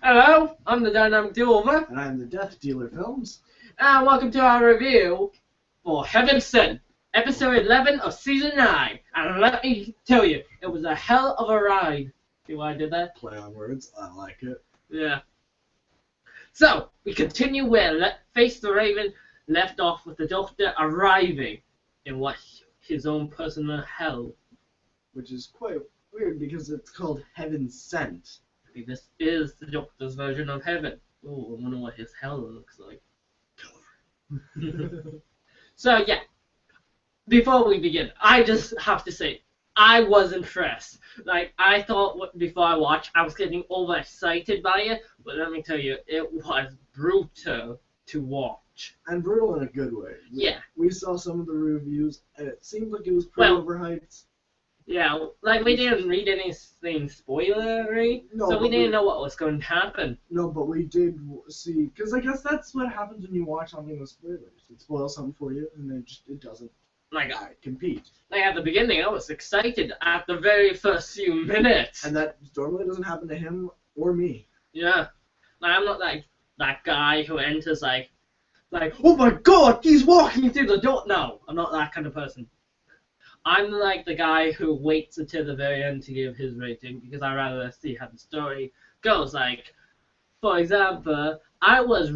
Hello, I'm the Dynamic Duover, And I'm the Death Dealer Films. and welcome to our review for Heaven Sent, episode 11 of season 9. And let me tell you, it was a hell of a ride. See why I did that? Play on words, I like it. Yeah. So, we continue where Face the Raven left off with the Doctor arriving in what his own personal hell. Which is quite weird because it's called Heaven Sent. Maybe this is the Doctor's version of heaven. Oh, I wonder what his hell looks like. So yeah, before we begin, I just have to say, I was impressed. Like, I thought before I watched, I was getting overexcited by it, but let me tell you, it was brutal to watch. And brutal in a good way. Yeah. We saw some of the reviews, and it seemed like it was pretty overhyped. Yeah, like, we didn't read anything spoilery, so we didn't know what was going to happen. No, but we did see, because I guess that's what happens when you watch something with spoilers. It spoils something for you, and then it doesn't compete. Like, at the beginning, I was excited at the very first few minutes. And that normally doesn't happen to him or me. Yeah. Like, I'm not like that guy who enters like, oh my god, he's walking through the door. No, I'm not that kind of person. I'm like the guy who waits until the very end to give his rating because I'd rather see how the story goes. Like, for example, I was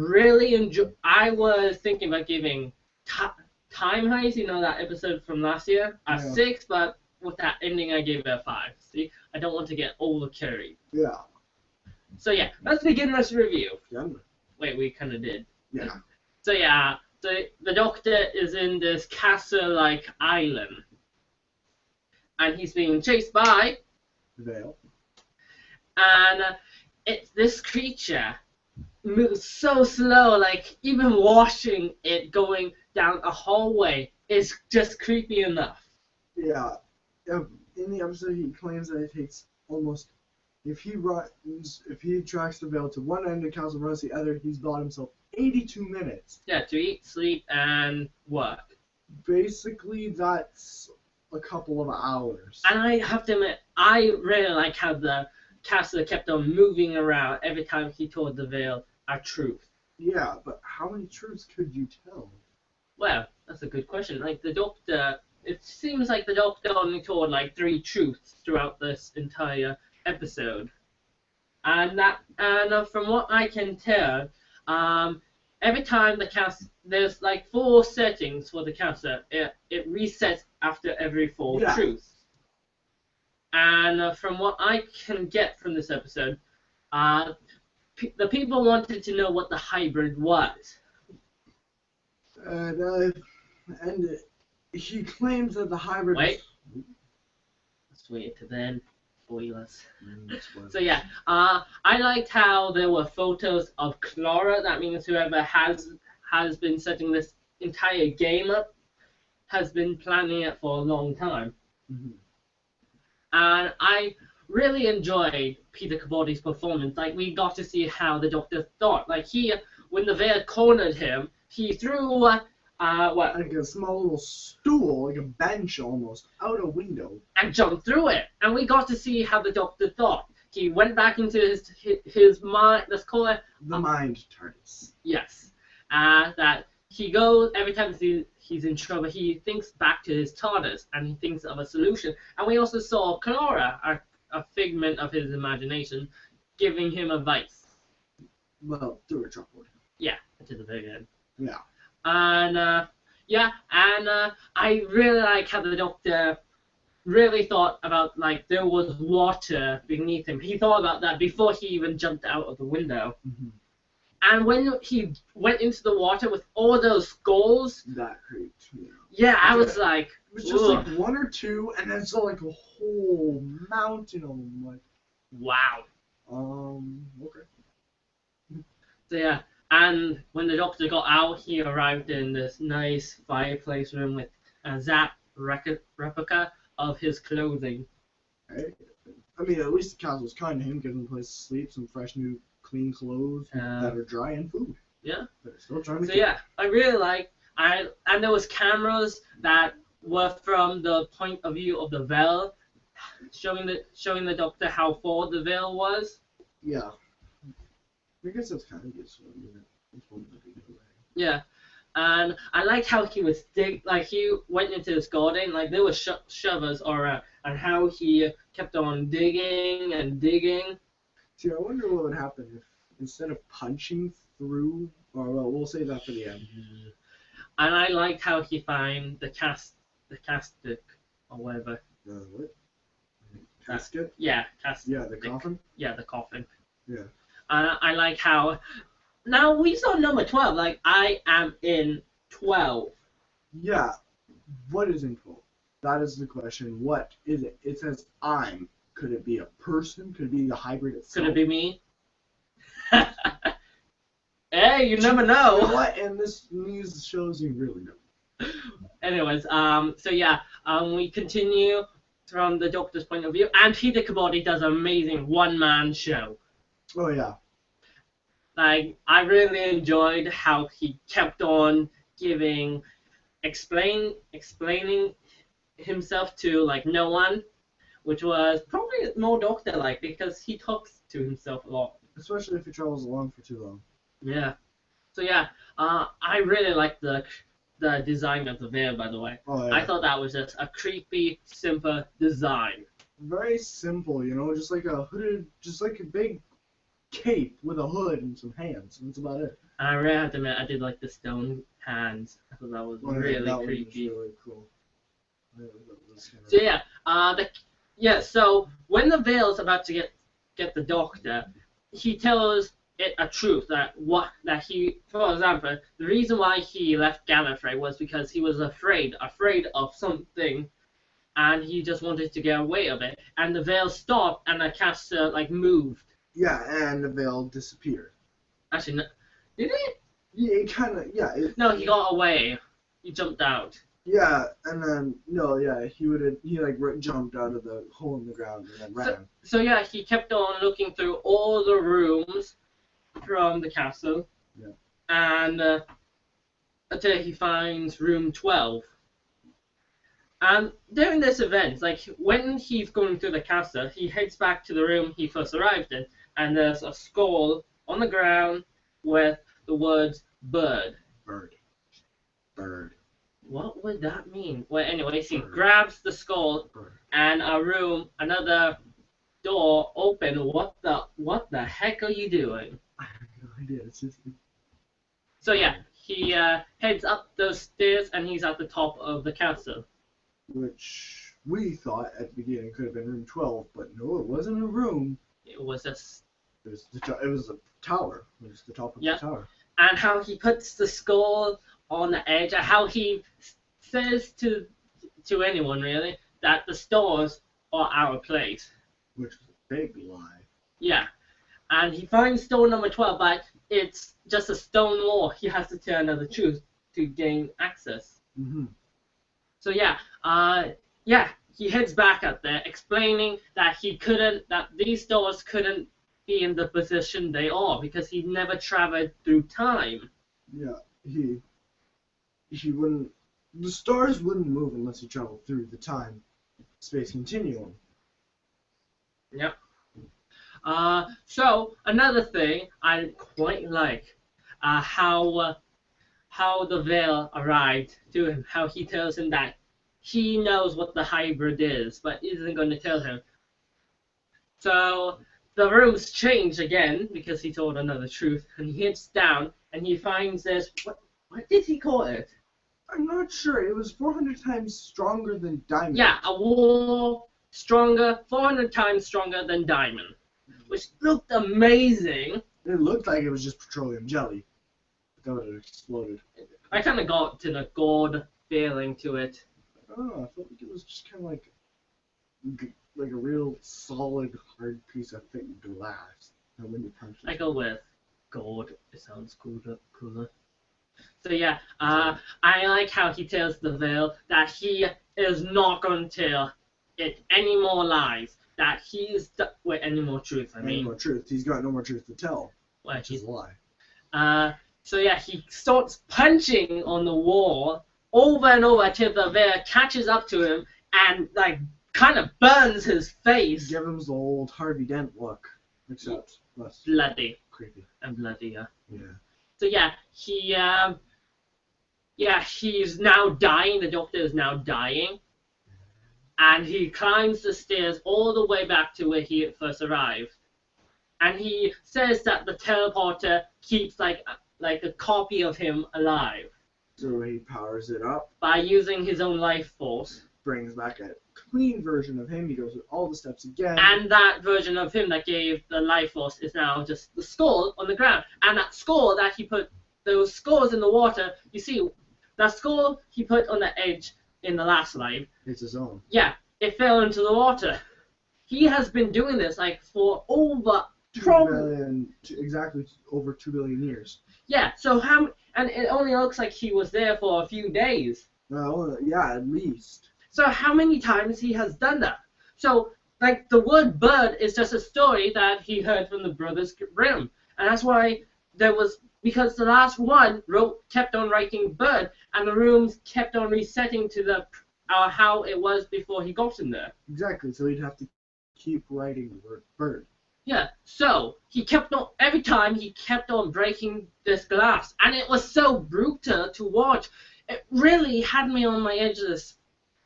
thinking about giving Time Heist, you know, that episode from last year, a 6, but with that ending I gave it a 5. See, I don't want to get overcarried. Yeah. So yeah, let's begin this review. Yeah. Wait, we kind of did. Yeah. So yeah, the Doctor is in this castle-like island. And he's being chased by Vale. And it's this creature moves so slow, like even watching it going down a hallway is just creepy enough. Yeah. In the episode, he claims that it takes almost, if he tracks the Vale to one end of the castle and runs the other, he's bought himself 82 minutes. Yeah, to eat, sleep, and work. Basically, that's a couple of hours. And I have to admit, I really like how the castle kept on moving around every time he told the Vale a truth. Yeah, but how many truths could you tell? Well, that's a good question. Like, the Doctor, it seems like the Doctor only told like 3 truths throughout this entire episode. And from what I can tell, every time the castle, there's like 4 settings for the castle. It resets after every 4 truths. And from what I can get from this episode, the people wanted to know what the hybrid was. And he claims that the hybrid. Wait. Let's wait to then. Spoilers. So yeah, I liked how there were photos of Clara. That means whoever has been setting this entire game up has been planning it for a long time. Mm-hmm. And I really enjoyed Peter Capaldi's performance. Like, we got to see how the Doctor thought. Like, when the Vale cornered him, he threw like a small little stool, like a bench almost, out a window. And jumped through it. And we got to see how the Doctor thought. He went back into his mind, let's call it... The mind TARDIS. Yes. That he goes, every time he's in trouble, he thinks back to his TARDIS, and he thinks of a solution. And we also saw Clara, a figment of his imagination, giving him advice. Well, through a chalkboard. Yeah, to the very end. Yeah. And I really like how the Doctor really thought about, like, there was water beneath him. He thought about that before he even jumped out of the window. Mm-hmm. And when he went into the water with all those skulls... That creeped me out. Yeah, I was like... It was just like 1 or 2, and then saw like a whole mountain of them. Like, wow. Okay. So yeah, and when the Doctor got out, he arrived in this nice fireplace room with a Zap replica of his clothing. Hey, I mean, at least the castle was kind to him, giving him a place to sleep, some fresh new clean clothes that are dry, and food. Yeah. They're still trying to. So yeah, I really like. And there was cameras that were from the point of view of the Vale, showing the Doctor how far the Vale was. Yeah. I guess that's kind of useful. It's one of the big way. Yeah. And I like how he was he went into his garden, like there were shovels around, and how he kept on digging and digging. See, I wonder what would happen if instead of punching through, or well, we'll save that for the end. And I liked how he found the casket or whatever. What? Casket? Yeah, casket. Yeah, the coffin? Yeah, the coffin. Yeah. I like how. Now we saw number 12. Like I am in 12. Yeah. What is in 12? That is the question. What is it? It says I'm. Could it be a person? Could it be the hybrid itself? Could it be me? Hey, you never You know. know what? And this news shows you really know. Anyways, so yeah, we continue from the Doctor's point of view, and Peter Capaldi does an amazing one-man show. Oh yeah. Like, I really enjoyed how he kept on explaining himself to, like, no one, which was probably more Doctor-like, because he talks to himself a lot. Especially if he travels along for too long. Yeah. So yeah, I really like the design of the veil, by the way. Oh yeah. I thought that was just a creepy, simple design. Very simple, just like a hooded, just like a big cape with a hood and some hands. And that's about it. And I really have to admit, I did like the stone hands. I thought that was really that creepy. was really cool. So when the veil's about to get the Doctor, he tells it a truth that for example, the reason why he left Gallifrey was because he was afraid of something, and he just wanted to get away of it. And the veil stopped, and the caster moved. Yeah, and the veil disappeared. Actually, no, did it? Yeah, it kind of, yeah. No, he got away. He jumped out. Yeah, and then, he jumped out of the hole in the ground and then ran. So yeah, he kept on looking through all the rooms from the castle. Yeah. And until he finds room 12. And during this event, when he's going through the castle, he heads back to the room he first arrived in, and there's a skull on the ground with the words bird. Bird. What would that mean? Well, anyways, he grabs the skull, and another door open. What the heck are you doing? I have no idea. It's just. So yeah, he heads up those stairs, and he's at the top of the castle. Which we thought at the beginning could have been room 12, but no, it wasn't a room. It was just. It was a tower. It was the top of the tower. And how he puts the skull on the edge, and how he says to anyone really that the stars are our place. Which is a big lie. Yeah. And he finds stone number 12, but it's just a stone wall. He has to tell another truth to gain access. Mm-hmm. So yeah, he heads back out there, explaining that these stars couldn't be in the position they are because he never traveled through time. Yeah, he wouldn't. The stars wouldn't move unless he traveled through the time-space continuum. Yep. So another thing I quite like, how the veil arrived to him, how he tells him that he knows what the hybrid is, but isn't going to tell him. So the rooms change again because he told another truth, and he hits down and he finds this. What did he call it? I'm not sure. It was 400 times stronger than diamond. Yeah, a wall 400 times stronger than diamond, which looked amazing. It looked like it was just petroleum jelly. But then it exploded. I kind of got to the gold feeling to it. I don't know. I felt like it was just kind of like a real solid, hard piece of thick glass. And when you punch it, I go with gold. It sounds cooler. So yeah, I like how he tells the veil that he is not going to tell it any more lies. That he is with any more truth. Any more truth. He's got no more truth to tell. Well, which is a lie. So yeah, he starts punching on the wall over and over till the veil catches up to him and kind of burns his face. Give him the old Harvey Dent look. Except less bloody creepy. and bloodier. Yeah. So yeah, he's now dying. The Doctor is now dying, and he climbs the stairs all the way back to where he first arrived. And he says that the teleporter keeps like a copy of him alive So he powers it up, by using his own life force. brings back a clean version of him. He goes through all the steps again. And that version of him that gave the life force is now just the skull on the ground. And that skull that he put, those skulls in the water, you see, that skull he put on the edge in the last life, It's his own. yeah, it fell into the water. He has been doing this like for over 2 billion, exactly over 2 billion years. Yeah, and it only looks like he was there for a few days. Well, yeah, at least. So how many times he has done that? So, like, the word bird is just a story that he heard from the Brothers Grimm. And that's why because the last one kept on writing bird, and the rooms kept on resetting to the how it was before he got in there. Exactly, so he'd have to keep writing the word bird. Yeah, so every time he kept on breaking this glass, and it was so brutal to watch. It really had me on my edge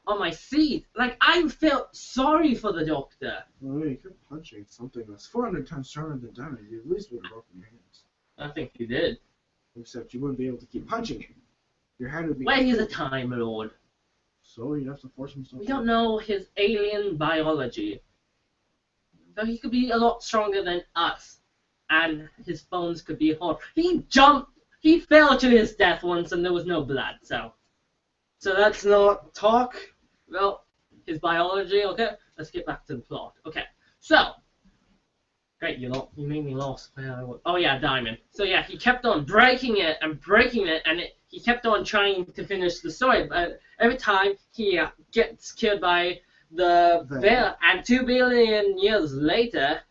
on my seat. Like, I felt sorry for the Doctor. Well, he kept punching something that's 400 times stronger than diamond. You at least would have broken your hands. I think he did. Except you wouldn't be able to keep punching him. Your hand would be. Well, he's a Time Lord. So you'd have to force himself. We don't know his alien biology. So he could be a lot stronger than us. And his bones could be hard. He fell to his death once and there was no blood, so let's not talk about his biology, okay? Let's get back to the plot. Okay, so great, you made me lost. Oh yeah, diamond. So yeah, he kept on breaking it, and he kept on trying to finish the story, but every time he gets killed by the Veil, and 2 billion years later,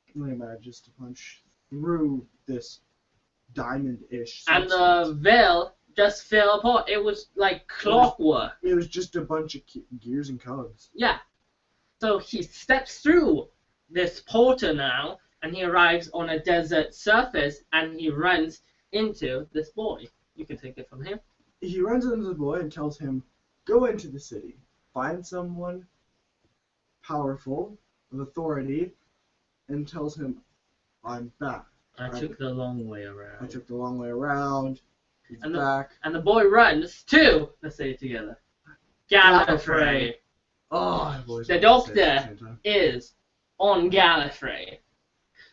he manages to punch through this diamond-ish and substance. the Veil just fell apart. It was like clockwork. It was just a bunch of gears and cogs. Yeah. So he steps through this portal now, and he arrives on a desert surface, and he runs into this boy. You can take it from here. He runs into the boy and tells him, go into the city, find someone powerful, with authority, and tells him, I'm back. I took the long way around. I took the long way around. He's back. And the boy runs to, let's say it together, Gallifrey. Oh, the Doctor is on Gallifrey.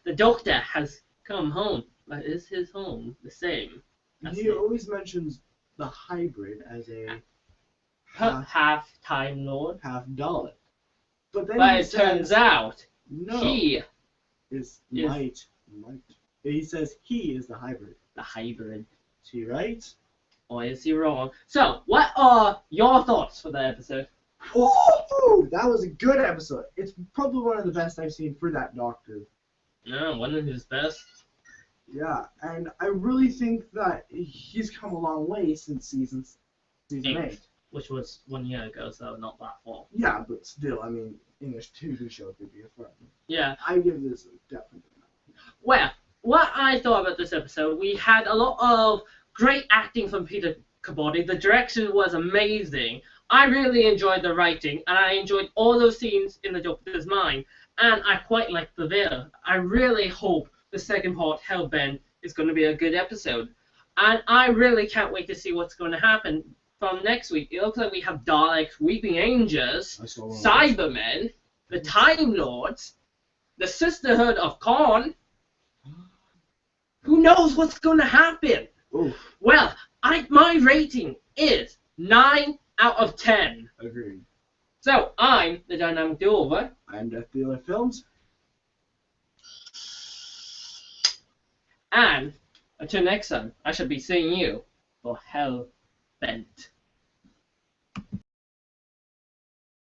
The Doctor has come home, but is his home the same? He always mentions the hybrid as a half Time Lord, half Dalek. But then it turns out he is might. He says he is the hybrid. The hybrid. Is he right? Or is he wrong? So, what are your thoughts for the episode? Oh, that was a good episode. It's probably one of the best I've seen for that Doctor. No, one of his best. Yeah, and I really think that he's come a long way since season 8. Which was 1 year ago, so not that far. Yeah, but still, I mean, English TV show could be a fun. Yeah. I give this a definite. Well, what I thought about this episode, we had a lot of great acting from Peter Capaldi. The direction was amazing. I really enjoyed the writing, and I enjoyed all those scenes in the Doctor's mind, and I quite liked the Veil. I really hope the second part, Hellbent, is going to be a good episode. And I really can't wait to see what's going to happen from next week. It looks like we have Daleks, Weeping Angels, Cybermen, the Time Lords, the Sisterhood of Khan. Who knows what's going to happen? Oof. Well, my rating is 9 out of 10. Agreed. So, I'm the Dynamic Duover. I'm Death Dealer Films. And until next time, I shall be seeing you for Hellbent.